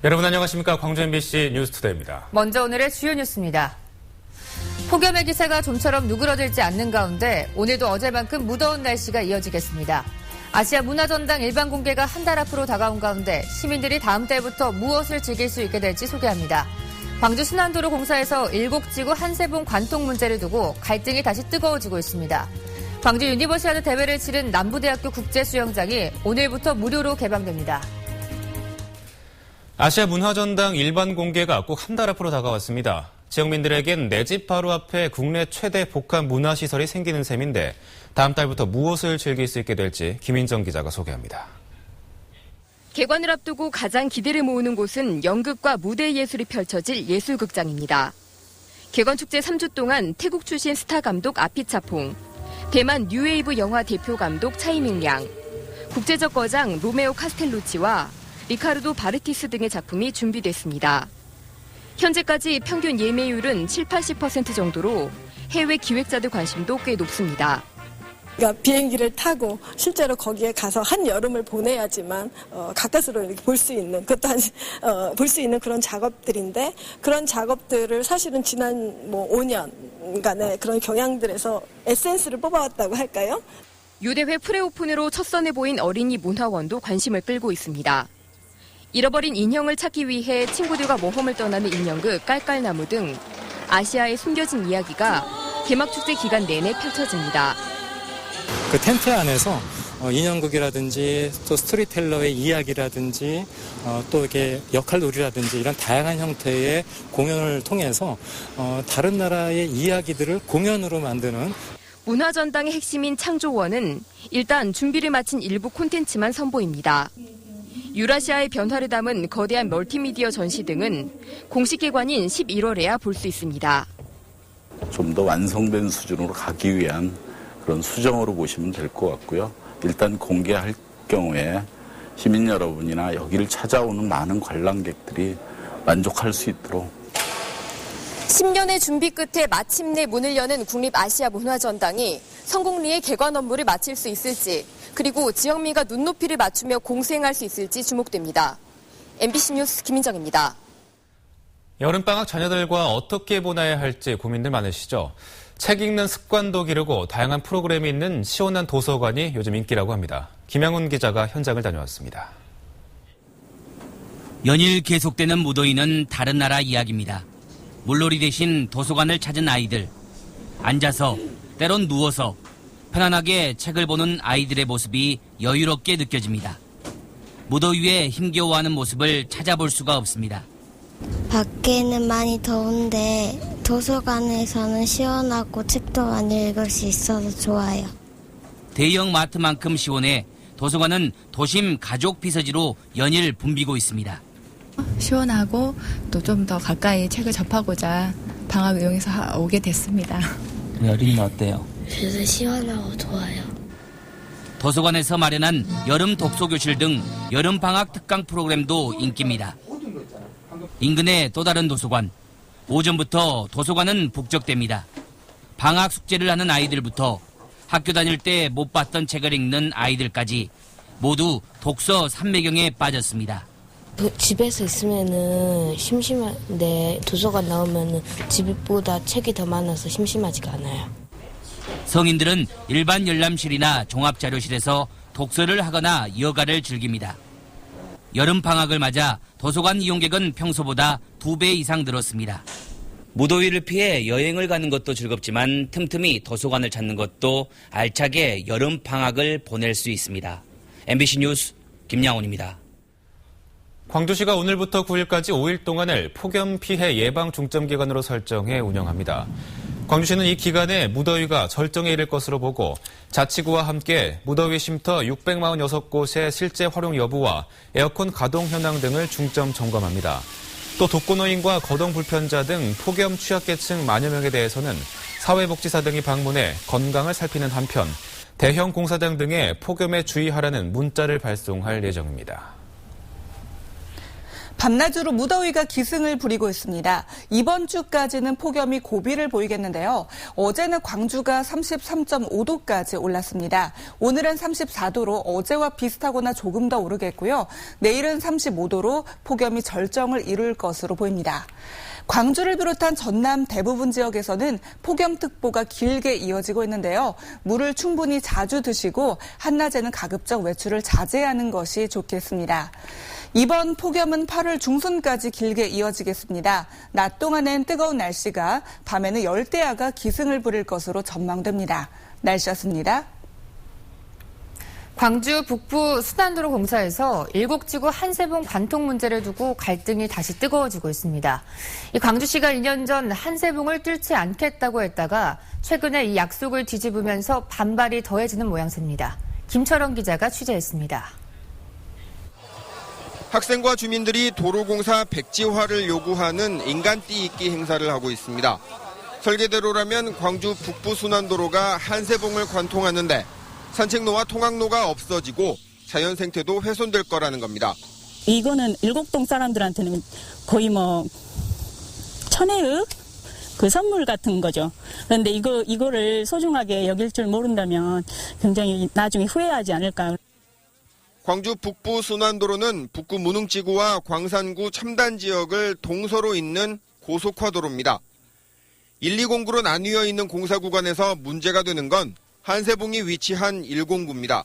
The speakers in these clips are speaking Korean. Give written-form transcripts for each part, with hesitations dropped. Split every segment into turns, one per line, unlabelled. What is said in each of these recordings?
여러분 안녕하십니까? 광주 MBC 뉴스투데이입니다.
먼저 오늘의 주요 뉴스입니다. 폭염의 기세가 좀처럼 누그러들지 않는 가운데 오늘도 어제만큼 무더운 날씨가 이어지겠습니다. 아시아 문화전당 일반 공개가 한 달 앞으로 다가온 가운데 시민들이 다음 달부터 무엇을 즐길 수 있게 될지 소개합니다. 광주 순환도로 공사에서 7지구 한세봉 관통 문제를 두고 갈등이 다시 뜨거워지고 있습니다. 광주 유니버시아드 대회를 치른 남부대학교 국제수영장이 오늘부터 무료로 개방됩니다.
아시아 문화전당 일반 공개가 꼭 한 달 앞으로 다가왔습니다. 지역민들에겐 내 집 바로 앞에 국내 최대 복합 문화시설이 생기는 셈인데 다음 달부터 무엇을 즐길 수 있게 될지 김인정 기자가 소개합니다.
개관을 앞두고 가장 기대를 모으는 곳은 연극과 무대 예술이 펼쳐질 예술극장입니다. 개관축제 3주 동안 태국 출신 스타 감독 아피차퐁, 대만 뉴웨이브 영화 대표 감독 차이밍량, 국제적 거장 로메오 카스텔루치와 리카르도 바르티스 등의 작품이 준비됐습니다. 현재까지 평균 예매율은 70-80% 정도로 해외 기획자들 관심도 꽤 높습니다.
그러니까 비행기를 타고 실제로 거기에 가서 한여름을 보내야지만 가까스로 이렇게 볼 수 있는, 그것도 볼 수 있는 그런 작업들인데, 그런 작업들을 사실은 지난 5년간의 그런 경향들에서 에센스를 뽑아왔다고 할까요?
유대회 프레오픈으로 첫 선에 보인 어린이 문화원도 관심을 끌고 있습니다. 잃어버린 인형을 찾기 위해 친구들과 모험을 떠나는 인형극 깔깔나무 등 아시아의 숨겨진 이야기가 개막축제 기간 내내 펼쳐집니다.
그 텐트 안에서 인형극이라든지 또 스토리텔러의 이야기라든지 또 이렇게 역할놀이라든지 이런 다양한 형태의 공연을 통해서 다른 나라의 이야기들을 공연으로 만드는
문화전당의 핵심인 창조원은 일단 준비를 마친 일부 콘텐츠만 선보입니다. 유라시아의 변화를 담은 거대한 멀티미디어 전시 등은 공식 개관인 11월에야 볼 수 있습니다.
좀 더 완성된 수준으로 가기 위한 그런 수정으로 보시면 될 것 같고요. 일단 공개할 경우에 시민 여러분이나 여기를 찾아오는 많은 관람객들이 만족할 수 있도록
10년의 준비 끝에 마침내 문을 여는 국립아시아문화전당이 성공리에 개관 업무를 마칠 수 있을지, 그리고 지역민과 눈높이를 맞추며 공생할 수 있을지 주목됩니다. MBC 뉴스 김인정입니다.
여름방학 자녀들과 어떻게 보내야 할지 고민들 많으시죠? 책 읽는 습관도 기르고 다양한 프로그램이 있는 시원한 도서관이 요즘 인기라고 합니다. 김양훈 기자가 현장을 다녀왔습니다.
연일 계속되는 무더위는 다른 나라 이야기입니다. 물놀이 대신 도서관을 찾은 아이들. 앉아서, 때론 누워서 편안하게 책을 보는 아이들의 모습이 여유롭게 느껴집니다. 무더위에 힘겨워하는 모습을 찾아볼 수가 없습니다.
밖에는 많이 더운데 도서관에서는 시원하고 책도 많이 읽을 수 있어서 좋아요.
대형 마트만큼 시원해 도서관은 도심 가족 비서지로 연일 붐비고 있습니다.
시원하고 또 좀 더 가까이 책을 접하고자 방학 이용해서 오게 됐습니다.
여름은 어때요?
그래서 시원하고 좋아요.
도서관에서 마련한 여름 독서교실 등 여름방학 특강 프로그램도 인기입니다. 인근의 또 다른 도서관. 오전부터 도서관은 북적댑니다. 방학 숙제를 하는 아이들부터 학교 다닐 때 못 봤던 책을 읽는 아이들까지 모두 독서 삼매경에 빠졌습니다.
집에서 있으면은 심심한데 도서관 나오면은 집보다 책이 더 많아서 심심하지가 않아요.
성인들은 일반 열람실이나 종합자료실에서 독서를 하거나 여가를 즐깁니다. 여름 방학을 맞아 도서관 이용객은 평소보다 2배 이상 늘었습니다. 무더위를 피해 여행을 가는 것도 즐겁지만 틈틈이 도서관을 찾는 것도 알차게 여름 방학을 보낼 수 있습니다. MBC 뉴스 김양훈입니다.
광주시가 오늘부터 9일까지 5일 동안을 폭염 피해 예방 중점 기간으로 설정해 운영합니다. 광주시는 이 기간에 무더위가 절정에 이를 것으로 보고 자치구와 함께 무더위 쉼터 646곳의 실제 활용 여부와 에어컨 가동 현황 등을 중점 점검합니다. 또 독거노인과 거동 불편자 등 폭염 취약계층 만여 명에 대해서는 사회복지사 등이 방문해 건강을 살피는 한편 대형 공사장 등에 폭염에 주의하라는 문자를 발송할 예정입니다.
밤낮으로 무더위가 기승을 부리고 있습니다. 이번 주까지는 폭염이 고비를 보이겠는데요. 어제는 광주가 33.5도까지 올랐습니다. 오늘은 34도로 어제와 비슷하거나 조금 더 오르겠고요. 내일은 35도로 폭염이 절정을 이룰 것으로 보입니다. 광주를 비롯한 전남 대부분 지역에서는 폭염특보가 길게 이어지고 있는데요. 물을 충분히 자주 드시고 한낮에는 가급적 외출을 자제하는 것이 좋겠습니다. 이번 폭염은 8월 중순까지 길게 이어지겠습니다. 낮 동안엔 뜨거운 날씨가, 밤에는 열대야가 기승을 부릴 것으로 전망됩니다. 날씨였습니다.
광주 북부 순환도로 공사에서 일곡지구 한세봉 관통 문제를 두고 갈등이 다시 뜨거워지고 있습니다. 이 광주시가 2년 전 한세봉을 뚫지 않겠다고 했다가 최근에 이 약속을 뒤집으면서 반발이 더해지는 모양새입니다. 김철원 기자가 취재했습니다.
학생과 주민들이 도로공사 백지화를 요구하는 인간띠 잇기 행사를 하고 있습니다. 설계대로라면 광주 북부 순환도로가 한세봉을 관통하는데 산책로와 통학로가 없어지고 자연 생태도 훼손될 거라는 겁니다.
이거는 일곡동 사람들한테는 거의 천혜의 그 선물 같은 거죠. 그런데 이거를 소중하게 여길 줄 모른다면 굉장히 나중에 후회하지 않을까.
광주 북부 순환도로는 북구 문흥지구와 광산구 첨단 지역을 동서로 잇는 고속화도로입니다. 120구로 나뉘어 있는 공사 구간에서 문제가 되는 건 한세봉이 위치한 109입니다.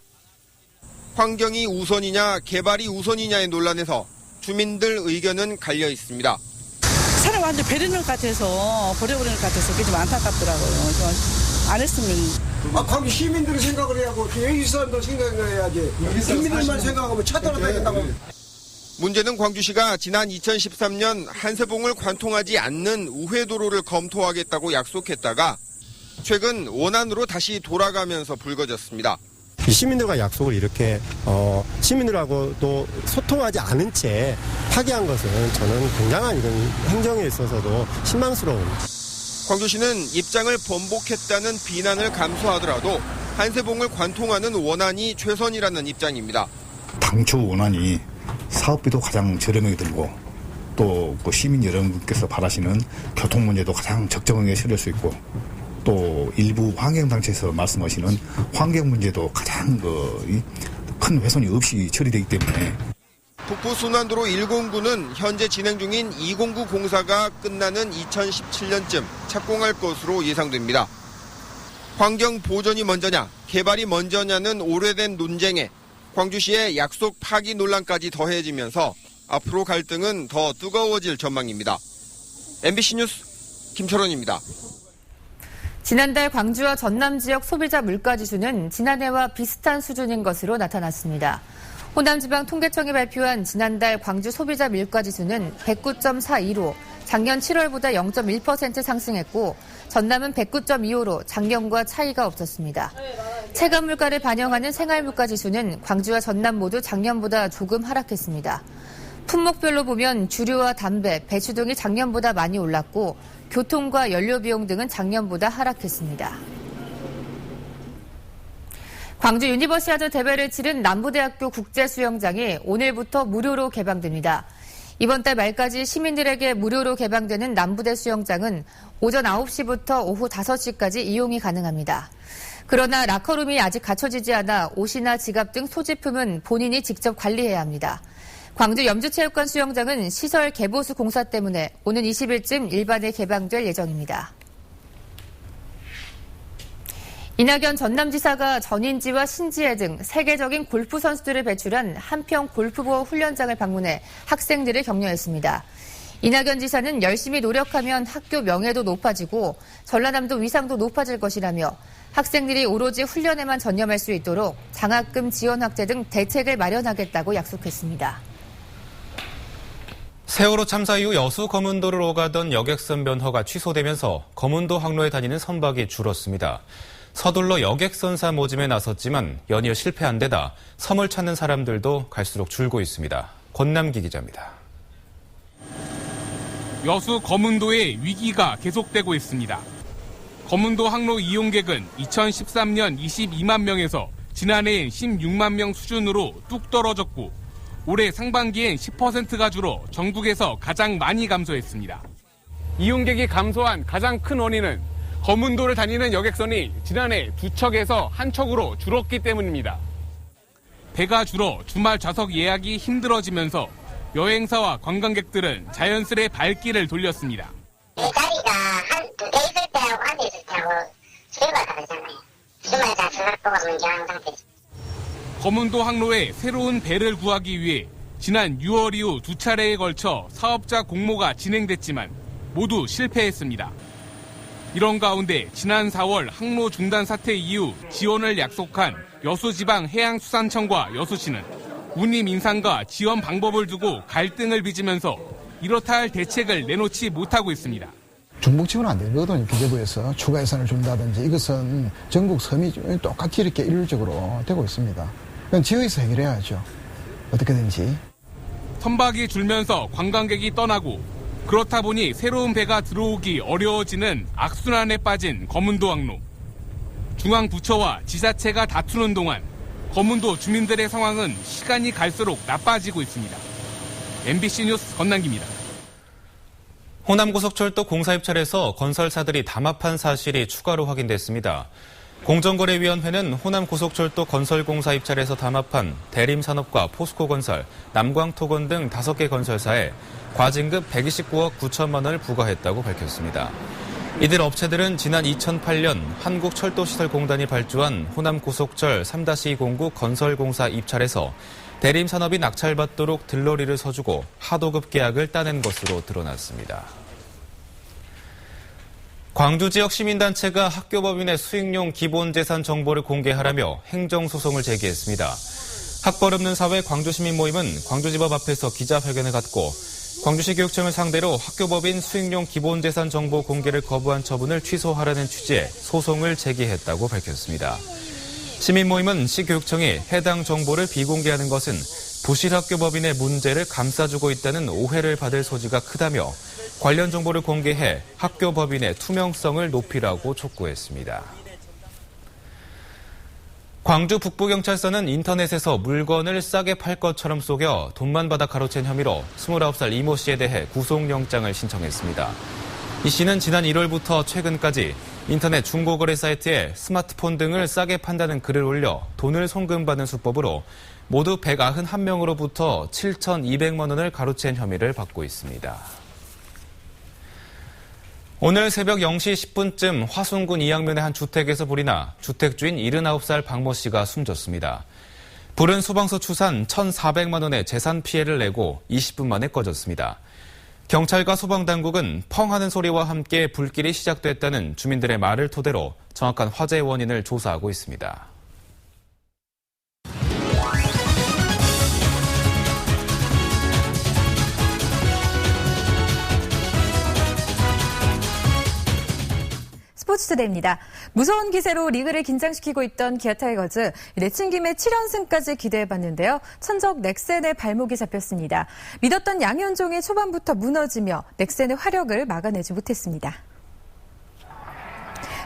환경이 우선이냐 개발이 우선이냐의 논란에서 주민들 의견은 갈려 있습니다.
사람 완전 버리는 것 같아서 버려버리는 것 같아서 그게 좀 안타깝더라고요. 안 했으면.
광주 시민들이 생각을 해야 하고 여기 사람들 생각을 해야지. 시민들만 생각하면 차 따라다닌다고.
문제는 광주시가 지난 2013년 한세봉을 관통하지 않는 우회도로를 검토하겠다고 약속했다가 최근 원안으로 다시 돌아가면서 불거졌습니다.
시민들과 약속을 이렇게 시민들하고도 소통하지 않은 채 파기한 것은 저는 굉장한 이런 행정에 있어서도 실망스러운.
광주시는 입장을 번복했다는 비난을 감수하더라도 한세봉을 관통하는 원안이 최선이라는 입장입니다.
당초 원안이 사업비도 가장 저렴하게 들고 또 그 시민 여러분께서 바라시는 교통 문제도 가장 적정하게 실을 수 있고 또 일부 환경단체에서 말씀하시는 환경 문제도 가장 큰 훼손이 없이 처리되기 때문에
북부 순환도로 109는 현재 진행 중인 209 공사가 끝나는 2017년쯤 착공할 것으로 예상됩니다. 환경 보전이 먼저냐, 개발이 먼저냐는 오래된 논쟁에 광주시의 약속 파기 논란까지 더해지면서 앞으로 갈등은 더 뜨거워질 전망입니다. MBC 뉴스 김철원입니다.
지난달 광주와 전남 지역 소비자 물가지수는 지난해와 비슷한 수준인 것으로 나타났습니다. 호남지방통계청이 발표한 지난달 광주 소비자 물가지수는 109.42로 작년 7월보다 0.1% 상승했고 전남은 109.25로 작년과 차이가 없었습니다. 체감물가를 반영하는 생활물가지수는 광주와 전남 모두 작년보다 조금 하락했습니다. 품목별로 보면 주류와 담배, 배추 등이 작년보다 많이 올랐고 교통과 연료비용 등은 작년보다 하락했습니다. 광주 유니버시아드 대회를 치른 남부대학교 국제수영장이 오늘부터 무료로 개방됩니다. 이번 달 말까지 시민들에게 무료로 개방되는 남부대 수영장은 오전 9시부터 오후 5시까지 이용이 가능합니다. 그러나 라커룸이 아직 갖춰지지 않아 옷이나 지갑 등 소지품은 본인이 직접 관리해야 합니다. 광주 염주체육관 수영장은 시설 개보수 공사 때문에 오는 20일쯤 일반에 개방될 예정입니다. 이낙연 전남지사가 전인지와 신지혜 등 세계적인 골프 선수들을 배출한 한평 골프보호 훈련장을 방문해 학생들을 격려했습니다. 이낙연 지사는 열심히 노력하면 학교 명예도 높아지고 전라남도 위상도 높아질 것이라며 학생들이 오로지 훈련에만 전념할 수 있도록 장학금 지원 확대 등 대책을 마련하겠다고 약속했습니다.
세월호 참사 이후 여수 검은도를 오가던 여객선 변허가 취소되면서 검은도 항로에 다니는 선박이 줄었습니다. 서둘러 여객선사 모집에 나섰지만 연이어 실패한 데다 섬을 찾는 사람들도 갈수록 줄고 있습니다. 권남기 기자입니다.
여수 검은도의 위기가 계속되고 있습니다. 검은도 항로 이용객은 2013년 22만 명에서 지난해엔 16만 명 수준으로 뚝 떨어졌고 올해 상반기엔 10%가 줄어 전국에서 가장 많이 감소했습니다. 이용객이 감소한 가장 큰 원인은 검은도를 다니는 여객선이 지난해 2척에서 1척으로 줄었기 때문입니다. 배가 줄어 주말 좌석 예약이 힘들어지면서 여행사와 관광객들은 자연스레 발길을 돌렸습니다.
자리가 한 2대 있을 때하고 앉아 있을 때하고 수요가 다르잖아요. 주말 좌석보가 문제한 상태죠.
검은도 항로에 새로운 배를 구하기 위해 지난 6월 이후 2차례에 걸쳐 사업자 공모가 진행됐지만 모두 실패했습니다. 이런 가운데 지난 4월 항로 중단 사태 이후 지원을 약속한 여수지방해양수산청과 여수시는 운임 인상과 지원 방법을 두고 갈등을 빚으면서 이렇다 할 대책을 내놓지 못하고 있습니다.
중복 지원 안 되거든요. 기재부에서 추가 예산을 준다든지 이것은 전국 섬이 똑같이 이렇게 일률적으로 되고 있습니다. 그건 지역에서 해결해야죠. 어떻게든지.
선박이 줄면서 관광객이 떠나고 그렇다 보니 새로운 배가 들어오기 어려워지는 악순환에 빠진 검은도 항로. 중앙부처와 지자체가 다투는 동안 검은도 주민들의 상황은 시간이 갈수록 나빠지고 있습니다. MBC 뉴스 권남기입니다.
호남고속철도 공사 입찰에서 건설사들이 담합한 사실이 추가로 확인됐습니다. 공정거래위원회는 호남고속철도 건설공사 입찰에서 담합한 대림산업과 포스코건설, 남광토건 등 5개 건설사에 과징금 129억 9천만 원을 부과했다고 밝혔습니다. 이들 업체들은 지난 2008년 한국철도시설공단이 발주한 호남고속철 3-209 건설공사 입찰에서 대림산업이 낙찰받도록 들러리를 서주고 하도급 계약을 따낸 것으로 드러났습니다. 광주 지역 시민단체가 학교법인의 수익용 기본재산 정보를 공개하라며 행정소송을 제기했습니다. 학벌 없는 사회 광주시민 모임은 광주지법 앞에서 기자회견을 갖고 광주시 교육청을 상대로 학교법인 수익용 기본재산 정보 공개를 거부한 처분을 취소하라는 취지의 소송을 제기했다고 밝혔습니다. 시민 모임은 시 교육청이 해당 정보를 비공개하는 것은 부실학교법인의 문제를 감싸주고 있다는 오해를 받을 소지가 크다며 관련 정보를 공개해 학교법인의 투명성을 높이라고 촉구했습니다. 광주 북부경찰서는 인터넷에서 물건을 싸게 팔 것처럼 속여 돈만 받아 가로챈 혐의로 29살 이모 씨에 대해 구속영장을 신청했습니다. 이 씨는 지난 1월부터 최근까지 인터넷 중고거래 사이트에 스마트폰 등을 싸게 판다는 글을 올려 돈을 송금받는 수법으로 모두 191명으로부터 7,200만 원을 가로챈 혐의를 받고 있습니다. 오늘 새벽 0시 10분쯤 화순군 이양면의 한 주택에서 불이 나 주택주인 79살 박모 씨가 숨졌습니다. 불은 소방서 추산 1,400만 원의 재산 피해를 내고 20분 만에 꺼졌습니다. 경찰과 소방당국은 펑 하는 소리와 함께 불길이 시작됐다는 주민들의 말을 토대로 정확한 화재의 원인을 조사하고 있습니다.
스포츠투데이입니다. 무서운 기세로 리그를 긴장시키고 있던 기아 타이거즈, 내친 김에 7연승까지 기대해봤는데요. 천적 넥센의 발목이 잡혔습니다. 믿었던 양현종이 초반부터 무너지며 넥센의 화력을 막아내지 못했습니다.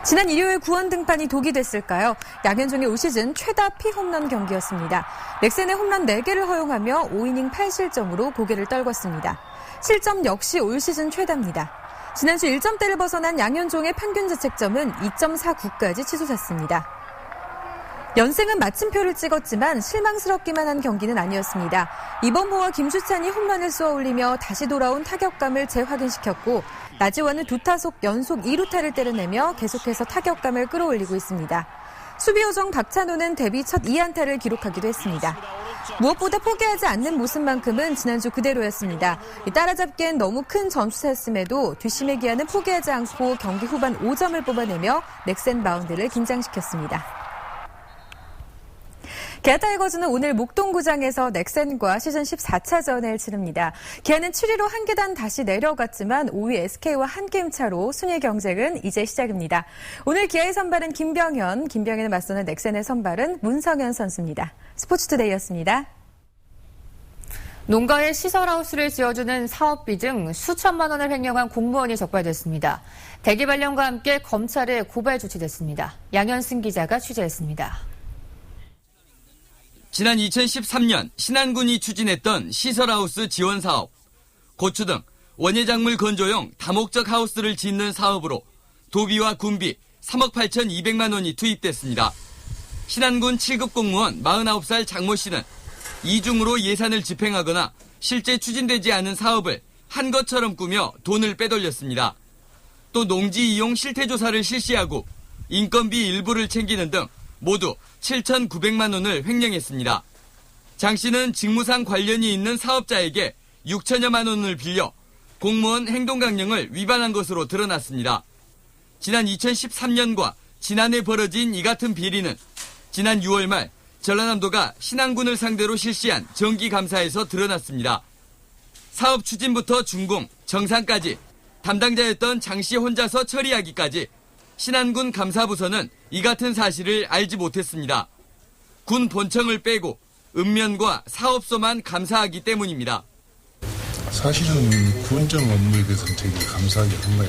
지난 일요일 구원 등판이 독이 됐을까요? 양현종의 올 시즌 최다 피홈런 경기였습니다. 넥센의 홈런 4개를 허용하며 5이닝 8실점으로 고개를 떨궜습니다. 실점 역시 올 시즌 최다입니다. 지난주 1점대를 벗어난 양현종의 평균 자책점은 2.49까지 치솟았습니다. 연승은 마침표를 찍었지만 실망스럽기만 한 경기는 아니었습니다. 이범호와 김주찬이 홈런을 쏘아 올리며 다시 돌아온 타격감을 재확인시켰고 나지완은 2타석 연속 2루타를 때려내며 계속해서 타격감을 끌어올리고 있습니다. 수비 요정 박찬호는 데뷔 첫 2안타를 기록하기도 했습니다. 무엇보다 포기하지 않는 모습만큼은 지난주 그대로였습니다. 따라잡기엔 너무 큰 점수차였음에도 뒷심의 기아는 포기하지 않고 경기 후반 5점을 뽑아내며 넥센 마운드를 긴장시켰습니다. 기아 타이거즈는 오늘 목동구장에서 넥센과 시즌 14차전을 치릅니다. 기아는 7위로 한 계단 다시 내려갔지만 5위 SK와 한 게임 차로 순위 경쟁은 이제 시작입니다. 오늘 기아의 선발은 김병현을 맞서는 넥센의 선발은 문성현 선수입니다. 스포츠투데이였습니다.
농가에 시설하우스를 지어주는 사업비 등 수천만 원을 횡령한 공무원이 적발됐습니다. 대기 발령과 함께 검찰에 고발 조치됐습니다. 양현승 기자가 취재했습니다.
지난 2013년 신안군이 추진했던 시설하우스 지원 사업, 고추 등 원예작물 건조용 다목적 하우스를 짓는 사업으로 도비와 군비 3억 8,200만 원이 투입됐습니다. 신안군 7급 공무원 49살 장모 씨는 이중으로 예산을 집행하거나 실제 추진되지 않은 사업을 한 것처럼 꾸며 돈을 빼돌렸습니다. 또 농지 이용 실태조사를 실시하고 인건비 일부를 챙기는 등 모두 7,900만 원을 횡령했습니다. 장 씨는 직무상 관련이 있는 사업자에게 6천여만 원을 빌려 공무원 행동강령을 위반한 것으로 드러났습니다. 지난 2013년과 지난해 벌어진 이 같은 비리는 지난 6월 말 전라남도가 신안군을 상대로 실시한 정기감사에서 드러났습니다. 사업 추진부터 준공, 정상까지 담당자였던 장 씨 혼자서 처리하기까지 신안군 감사부서는 이 같은 사실을 알지 못했습니다. 군 본청을 빼고 읍면과 사업소만 감사하기 때문입니다.
사실은 군정 업무에 대해서는 되게 감사하게 정말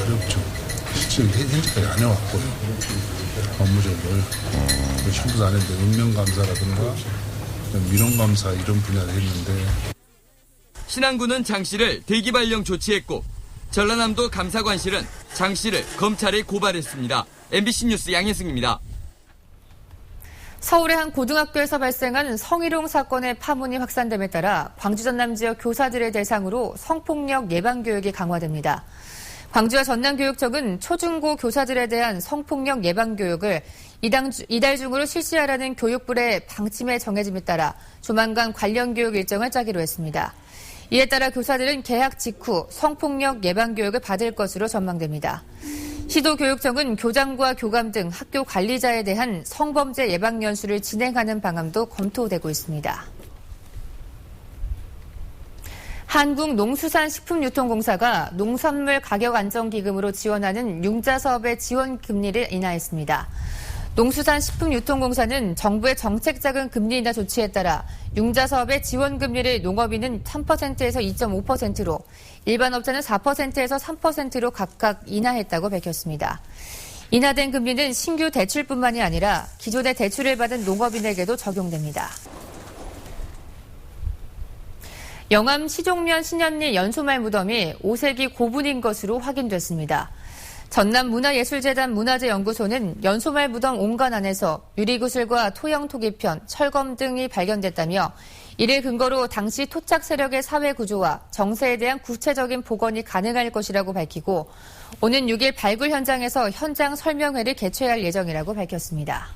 어렵죠. 실제 현재까지 안 해왔고요. 업무적으로 신부도 안 했는데 읍면감사라든가 민원감사 이런 분야를 했는데
신안군은 장 씨를 대기발령 조치했고 전라남도 감사관실은 장 씨를 검찰에 고발했습니다. MBC 뉴스 양혜승입니다.
서울의 한 고등학교에서 발생한 성희롱 사건의 파문이 확산됨에 따라 광주 전남 지역 교사들을 대상으로 성폭력 예방 교육이 강화됩니다. 광주와 전남교육청은 초중고 교사들에 대한 성폭력 예방 교육을 이달 중으로 실시하라는 교육부의 방침에 정해짐에 따라 조만간 관련 교육 일정을 짜기로 했습니다. 이에 따라 교사들은 개학 직후 성폭력 예방 교육을 받을 것으로 전망됩니다. 시도교육청은 교장과 교감 등 학교 관리자에 대한 성범죄 예방 연수를 진행하는 방안도 검토되고 있습니다. 한국농수산식품유통공사가 농산물 가격 안정기금으로 지원하는 융자 사업의 지원 금리를 인하했습니다. 농수산식품유통공사는 정부의 정책자금 금리 인하 조치에 따라 융자 사업의 지원 금리를 농업인은 3%에서 2.5%로 일반 업자는 4%에서 3%로 각각 인하했다고 밝혔습니다. 인하된 금리는 신규 대출뿐만이 아니라 기존의 대출을 받은 농업인에게도 적용됩니다. 영암 시종면 신현리 연소말 무덤이 5세기 고분인 것으로 확인됐습니다. 전남문화예술재단 문화재연구소는 연소말 무덤 온간 안에서 유리구슬과 토형 토기편, 철검 등이 발견됐다며 이를 근거로 당시 토착 세력의 사회 구조와 정세에 대한 구체적인 복원이 가능할 것이라고 밝히고 오는 6일 발굴 현장에서 현장 설명회를 개최할 예정이라고 밝혔습니다.